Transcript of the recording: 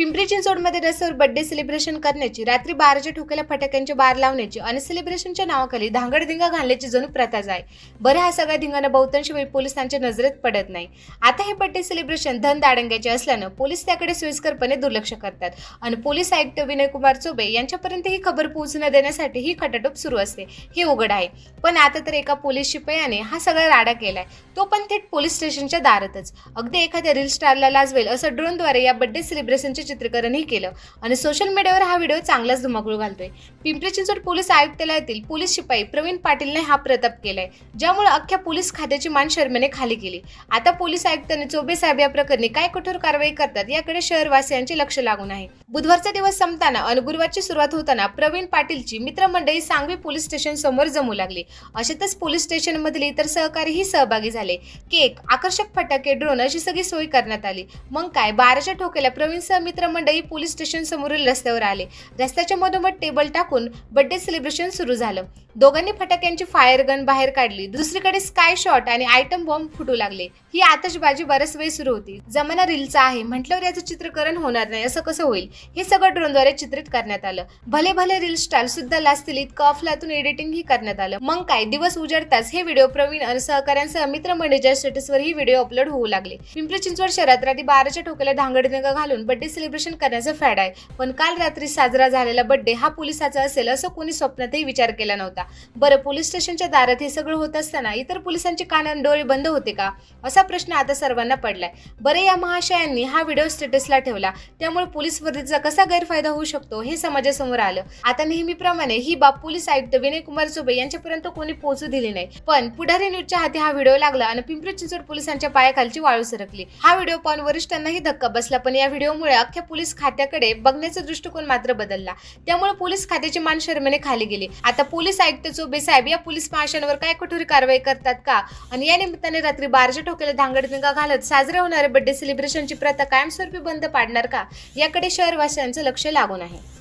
पिंपरी चिंचवडमध्ये रस्त्यावर birthday celebration करण्याची, रात्री 12च्या ठोक्याला फटाक्यांचे बार लावण्याची आणि सेलिब्रेशनच्या नावाखाली धांगडधिंगा घालण्याची जणू प्रथाच आहे. बरं, हा सगळा धिंगाणा बहुतांश वेळी पोलिसांच्या नजरेत पडत नाही. आता हे बर्थडे सेलिब्रेशन धनदाडंग्याचे असल्यानं पोलीस त्याकडे सोयीस्करपणे दुर्लक्ष करतात आणि पोलीस आयुक्त विनयकुमार चौबे यांच्यापर्यंत ही खबर पोहोचू न देण्यासाठी ही खटाटोप सुरू असते, हे उघड आहे. पण आता तर एका पोलीस शिपायाने हा सगळा राडा केलाय, तो पण थेट पोलीस स्टेशनच्या दारातच. अगदी एखाद्या रील स्टारला लाजवेल असं ड्रोनद्वारे या बर्थडे सेलिब्रेशनचे चित्रीकरणही केलं आणि सोशल मीडियावर हा व्हिडिओ चांगलाच धुमाकूळ घालतोय. पिंपरी चिंचवड पोलीस आयुक्तालयातील पोलीस शिपाई प्रवीण पाटीलने हा प्रताप केलाय, ज्यामुळे अख्ख्या पोलीस खात्याची मान शर्मेने खाली गेली. आता पोलीस आयुक्तांनी चौबे साहेब या प्रकरणी काय कठोर कारवाई करतात याकडे शहरवासियांचे लक्ष लागून आहे. बुधवारचा दिवस संपताना आणि गुरुवारची सुरुवात होताना प्रवीण पाटीलची मित्रमंडळी सांगवी पोलीस स्टेशन समोर जमू लागली. अशातच पोलीस स्टेशन मधील इतर सहकारीही सहभागी झाले. केक, आकर्षक फटाके, ड्रोन अशी सगळी सोय करण्यात आली. मग काय, 12च्या ठोक्याला प्रवीणसह मित्रमंडळी पोलीस स्टेशन समोरील रस्त्यावर आले. रस्त्याच्या मधोमध टेबल टाकून बर्थडे सेलिब्रेशन सुरू झालं. दोघांनी फटाक्यांची फायर गन बाहेर काढली. दुसरीकडे स्काय शॉट आणि आयटम बॉम्ब फुटू लागले. ही आतषबाजी बराच वेळ सुरू होती. जमाना रीलचा आहे म्हटल्यावर याचं चित्रीकरण होणार नाही असं कसं होईल, हे सगळं ड्रोनद्वारे चित्रित करण्यात आलं. भले भले रील स्टार सुद्धा लाजतील इतकं अफलातून एडिटिंगही करण्यात आलं. मग काय, दिवस उजाडताच हे व्हिडिओ प्रवीण आणि सहकाऱ्यांसह मित्रमंडळीच्या स्टेटसवर ही व्हिडिओ अपलोड होऊ लागले. पिंपरी चिंचवड शहरात रात्री 12च्या ठोक्याला धांगडधिंगा घालून बर्थडे सेलिब्रेशन करण्याचं फॅड आहे. पण काल रात्री साजरा झालेला बर्थडे हा पोलिसाचा असेल असं कोणी स्वप्नातही विचार केला नव्हता. बरं, पोलीस स्टेशनच्या दारात हे सगळं होत असताना इतर पोलिसांचे कान आणि डोळे बंद होते का, असा प्रश्न आता सर्वांना पडलाय. बरे, या महाशयांनी हा व्हिडिओ स्टेटसला ठेवला, त्यामुळे पोलीस वर्दीचा कसा गैरफायदा होऊ शकतो हे समाजासमोर आलं. आता नेहमीप्रमाणे ही बाब पोलीस आयुक्त विनयकुमार चौबे यांच्यापर्यंत कोणी पोहोचू दिली नाही. पण पुढारी न्यूजच्या हाती हा व्हिडिओ लागला आणि पिंपरी चिंचवड पोलिसांच्या पायाखालची वाळू सरकली. हा व्हिडिओ पाहून वरिष्ठांनाही धक्का बसला. पण या व्हिडिओमुळे अख्ख्या पोलीस खात्याकडे बघण्याचा दृष्टिकोन मात्र बदलला. त्यामुळे पोलीस खात्याची मान शर्मेने खाली गेली. आता पोलीस आयुक्त चौबे साहेब या पोलीस महाशयांवर काय कठोर कारवाई करतात का, आणि या निमित्ताने रात्री 12च्या ठोक्याला धांगडधिंगा घालत साजरे होणारे बर्थडे सेलिब्रेशनची प्रथा कायमस्वरूपी बंद पाडणार का, याकडे शहरवासियांचं लक्ष लागून आहे.